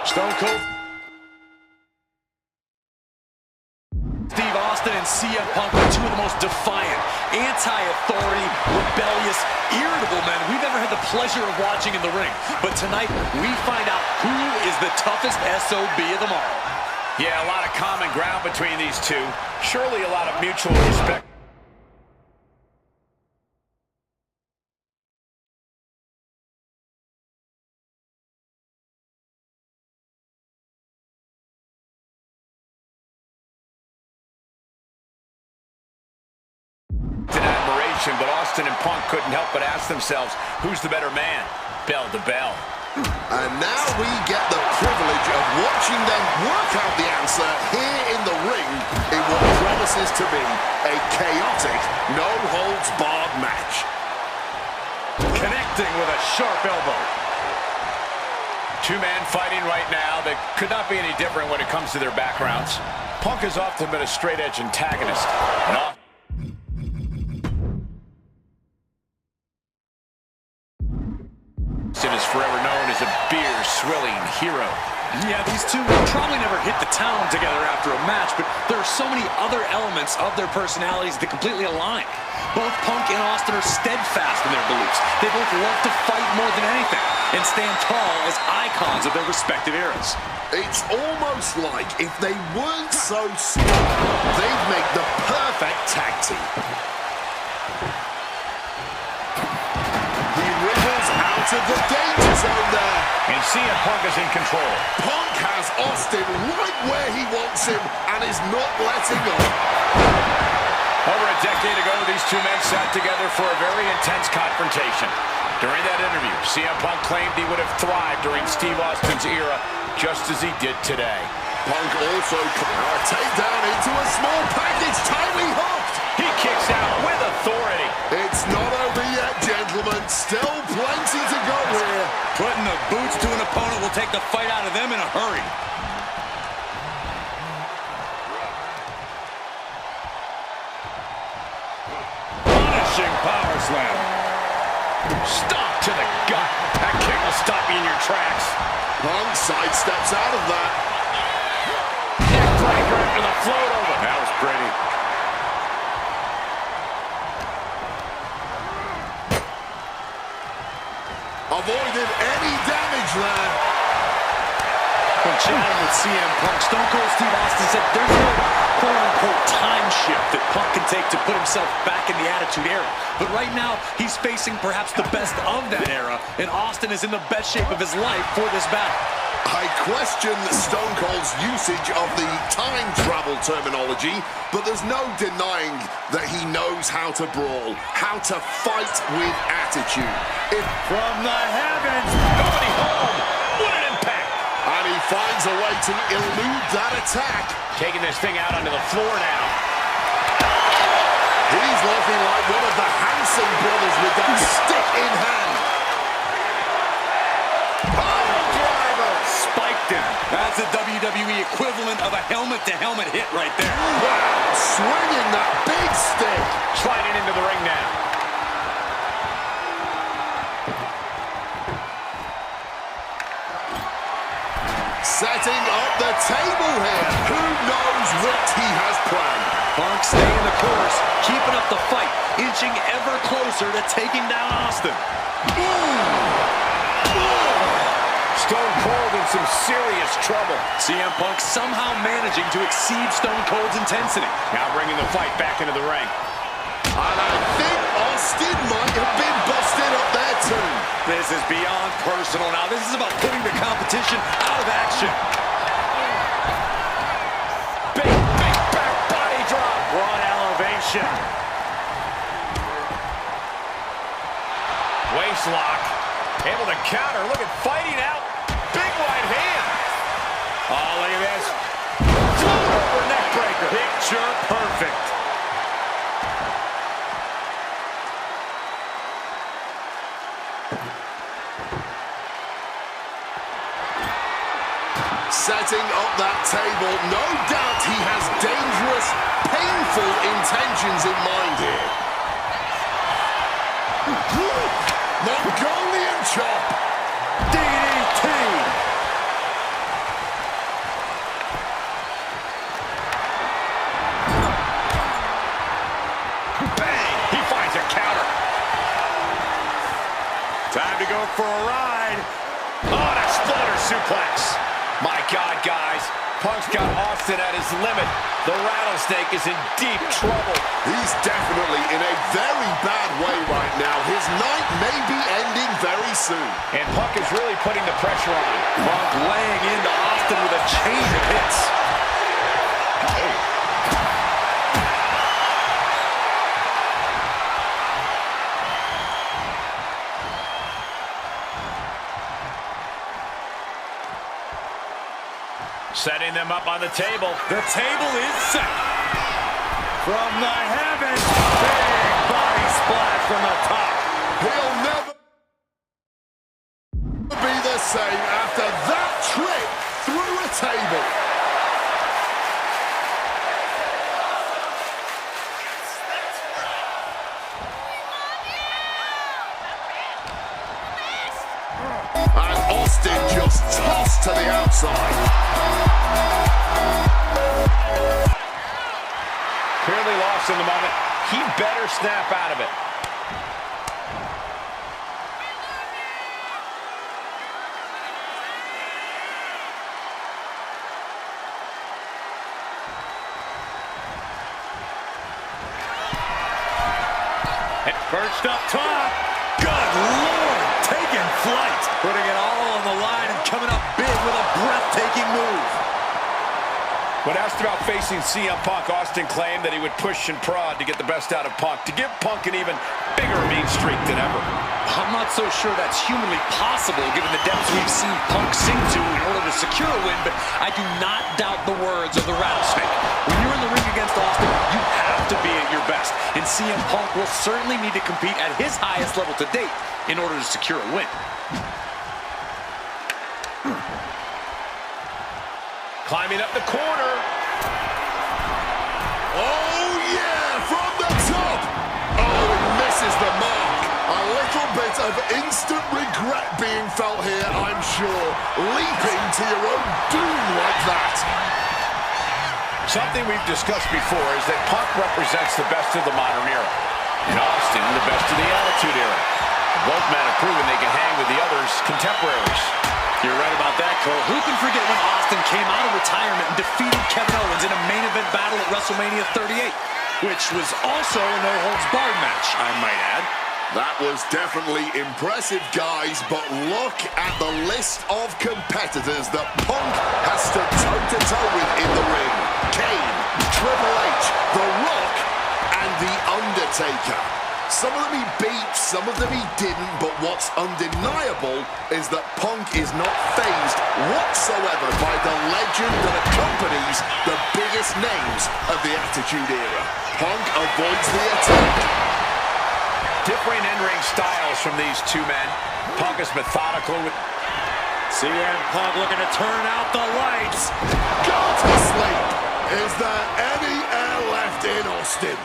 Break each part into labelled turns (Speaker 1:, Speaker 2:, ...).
Speaker 1: Stone Cold. Steve Austin and CM Punk are two of the most defiant, anti-authority, rebellious, irritable men we've ever had the pleasure of watching in the ring. But tonight, we find out who is the toughest SOB of them all.
Speaker 2: Yeah, a lot of common ground between these two. Surely a lot of mutual respect. But Austin and Punk couldn't help but ask themselves, who's the better man? Bell to bell.
Speaker 3: And now we get the privilege of watching them work out the answer here in the ring in what promises to be a chaotic, no-holds-barred match.
Speaker 1: Connecting with a sharp elbow.
Speaker 2: Two men fighting right now that could not be any different when it comes to their backgrounds. Punk has often been a straight-edge antagonist. Austin is forever known as a beer-swilling hero.
Speaker 1: Yeah, these two will probably never hit the town together after a match, but there are so many other elements of their personalities that completely align. Both Punk and Austin are steadfast in their beliefs. They both love to fight more than anything and stand tall as icons of their respective eras.
Speaker 3: It's almost like if they weren't so smart, they'd make the perfect tag team. To the danger zone there.
Speaker 2: And CM Punk is in control.
Speaker 3: Punk has Austin right where he wants him and is not letting up.
Speaker 2: Over a decade ago, these two men sat together for a very intense confrontation. During that interview, CM Punk claimed he would have thrived during Steve Austin's era, just as he did today.
Speaker 3: Punk also a takedown into a small package, tightly hooked.
Speaker 2: He kicks out with authority.
Speaker 3: It's not over yet, gentlemen. Still plenty to go here.
Speaker 1: Putting the boots to an opponent will take the fight out of them in a hurry. Punishing power slam.
Speaker 2: Stop to the gut. That kick will stop you in your tracks.
Speaker 3: Punk sidesteps out of that.
Speaker 2: Neckbreaker into the float over. That was pretty.
Speaker 3: Avoided any damage there.
Speaker 1: When chatting with CM Punk, Stone Cold Steve Austin said there's no quote-unquote time shift that Punk can take to put himself back in the Attitude Era. But right now, he's facing perhaps the best of that era, and Austin is in the best shape of his life for this battle.
Speaker 3: I question Stone Cold's usage of the time travel terminology, but there's no denying that he knows how to brawl, how to fight with attitude.
Speaker 2: From the heavens, nobody home. What an impact.
Speaker 3: And he finds a way to elude that attack.
Speaker 2: Taking this thing out onto the floor now.
Speaker 3: He's looking like one of the Hanson brothers with that stick in hand.
Speaker 1: That's the WWE equivalent of a helmet-to-helmet hit right there.
Speaker 3: Wow, swinging that big stick.
Speaker 2: Sliding into the ring now.
Speaker 3: Setting up the table here. Who knows what he has planned?
Speaker 1: Punk staying the course, keeping up the fight, inching ever closer to taking down Austin.
Speaker 2: Stone Cold in some serious trouble.
Speaker 1: CM Punk somehow managing to exceed Stone Cold's intensity.
Speaker 2: Now bringing the fight back into the ring.
Speaker 3: And I think Austin might have been busted up there too.
Speaker 1: This is beyond personal now. This is about putting the competition out of action.
Speaker 2: Big back body drop.
Speaker 1: Broad elevation.
Speaker 2: Waist lock. Able to counter. Look at fighting out. Big right hand. Oh, look at this. Float over neck breaker.
Speaker 1: Picture perfect.
Speaker 3: Setting up that table. No doubt he has dangerous, painful intentions in mind here. Mongolian chop.
Speaker 1: DDT.
Speaker 2: suplex. My God, guys. Punk's got Austin at his limit. The rattlesnake is in deep trouble.
Speaker 3: He's definitely in a very bad way right now. His night may be ending very soon.
Speaker 2: And Punk is really putting the pressure on.
Speaker 1: Punk laying into Austin with a chain of hits.
Speaker 2: Setting them up on the table.
Speaker 1: The table is set. From the heavens, big body splash from the top.
Speaker 3: He'll never be the same after that trip through a table. And Austin just tossed to the outside.
Speaker 2: Clearly lost in the moment. He better snap out of it.
Speaker 1: And perched up top. Good Lord, taking flight. Putting it all on the line and coming up big with a breathtaking move.
Speaker 2: When asked about facing CM Punk, Austin claimed that he would push and prod to get the best out of Punk, to give Punk an even bigger mean streak than ever.
Speaker 1: I'm not so sure that's humanly possible given the depths we've seen Punk sink to in order to secure a win, but I do not doubt the words of the rattlesnake. When you're in the ring against Austin, you have to be at your best, and CM Punk will certainly need to compete at his highest level to date in order to secure a win.
Speaker 2: Climbing up the corner.
Speaker 3: Oh, yeah, from the top. Oh, he misses the mark. A little bit of instant regret being felt here, I'm sure. Leaping to your own doom like that.
Speaker 2: Something we've discussed before is that Punk represents the best of the modern era, and Austin the best of the Attitude Era. Both men have proven they can hang with the others' contemporaries.
Speaker 1: You're right about that, Cole. Who can forget when Austin came out of retirement and defeated Kevin Owens in a main event battle at WrestleMania 38, which was also a no-holds-barred match, I might add.
Speaker 3: That was definitely impressive, guys, but look at the list of competitors that Punk has stood toe-to-toe with in the ring. Kane, Triple H, The Rock, and The Undertaker. Some of them he beat, some of them he didn't, but what's undeniable is that Punk is not fazed whatsoever by the legend that accompanies the biggest names of the Attitude Era. Punk avoids the attack.
Speaker 2: Differing in-ring styles from these two men. Punk is methodical with...
Speaker 1: CM Punk looking to turn out the lights.
Speaker 3: Go to sleep. Is there any air left in Austin?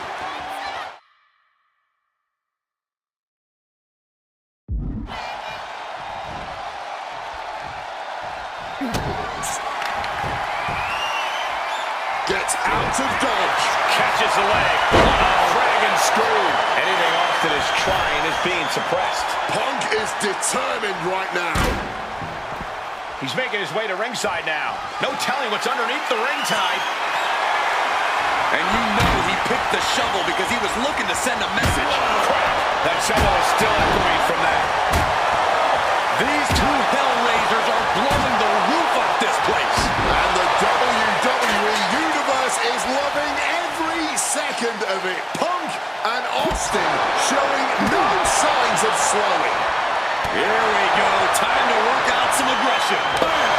Speaker 3: Gets out of dodge.
Speaker 2: Catches the leg. Dragon screw. Anything Austin is trying is being suppressed.
Speaker 3: Punk is determined right now.
Speaker 2: He's making his way to ringside now. No telling what's underneath the ring tide.
Speaker 1: And you know he picked the shovel because he was looking to send a message.
Speaker 2: Crap. That shovel is still echoing from that.
Speaker 1: These two Hellraisers are blowing the roof off this place.
Speaker 3: And the WWE Universe is loving every second of it. Punk and Austin showing no signs of slowing.
Speaker 1: Here we go. Time to work out some aggression. Bam!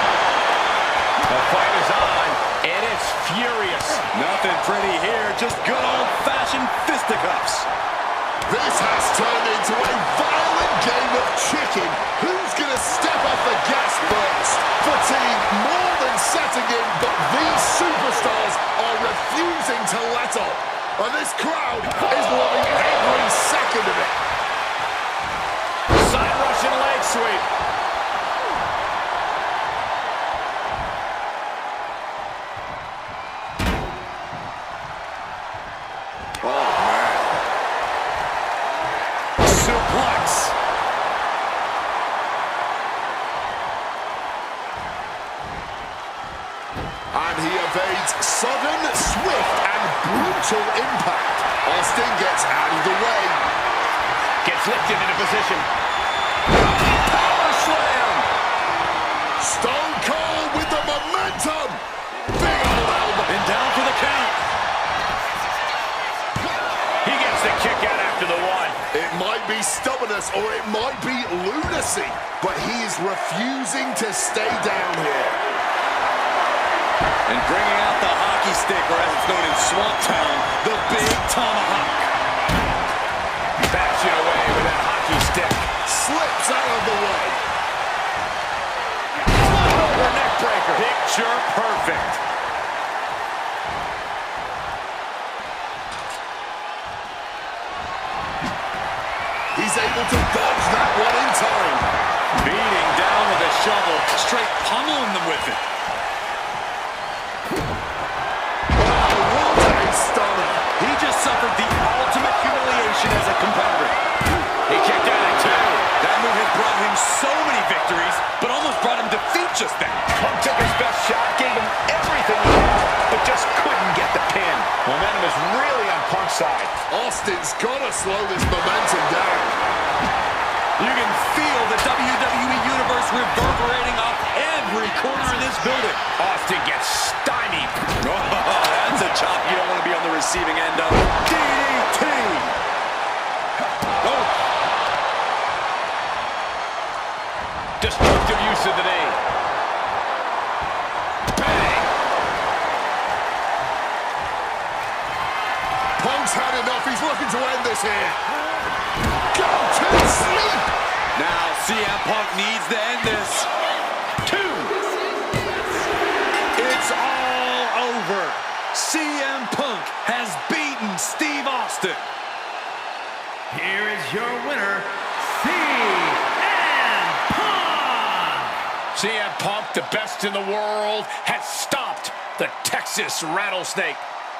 Speaker 2: The fight is on, and it's furious.
Speaker 1: Nothing pretty here. Just good old-fashioned fisticuffs.
Speaker 3: This has turned into a violent game of chicken. Who's going to step off the gas first? Fatigue more than setting in, but these superstars are refusing to let up. And this crowd is loving every second of it.
Speaker 2: Side Russian leg sweep.
Speaker 3: And he evades sudden, swift, and brutal impact. Austin gets out of the way.
Speaker 2: Gets lifted into position.
Speaker 3: Power slam! Stone Cold with the momentum! Big old elbow.
Speaker 1: And down for the count.
Speaker 2: He gets the kick out after the one.
Speaker 3: It might be stubbornness or it might be lunacy, but he is refusing to stay down here.
Speaker 1: And bringing out the hockey stick, or as it's known in Swamp Town, the big tomahawk.
Speaker 2: Bashing away with that hockey stick.
Speaker 3: Slips out of the way.
Speaker 2: Over neck breaker. Picture perfect.
Speaker 3: He's able to dodge that one in time.
Speaker 1: Beating down with a shovel, straight pummeling them with it.
Speaker 3: Wow, what a stunner.
Speaker 1: He just suffered the ultimate humiliation as a competitor.
Speaker 2: He kicked out at two.
Speaker 1: That move has brought him so many victories, but almost brought him defeat just then.
Speaker 2: Punk took his best shot, gave him everything he had, but just couldn't get the pin. Momentum is really on Punk's side.
Speaker 3: Austin's got to slow this momentum down.
Speaker 1: You can feel the WWE Universe reverberating off every corner in this building.
Speaker 2: Austin gets stymied.
Speaker 1: Oh, that's a chop you don't want to be on the receiving end of. DDT! Oh.
Speaker 2: Destructive use of the knee. Bang!
Speaker 3: Punk's had enough. He's looking to end this here. Go to sleep.
Speaker 1: Now CM Punk needs to end this. 2. It's all over. CM Punk has beaten Steve Austin.
Speaker 4: Here is your winner, CM Punk!
Speaker 2: CM Punk, the best in the world, has stopped the Texas Rattlesnake.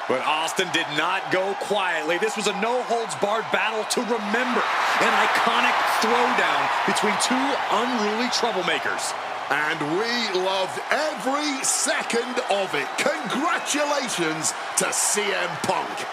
Speaker 1: But Austin did not go quietly. This was a no-holds-barred battle to remember. An iconic throwdown between two unruly troublemakers.
Speaker 3: And we loved every second of it. Congratulations to CM Punk.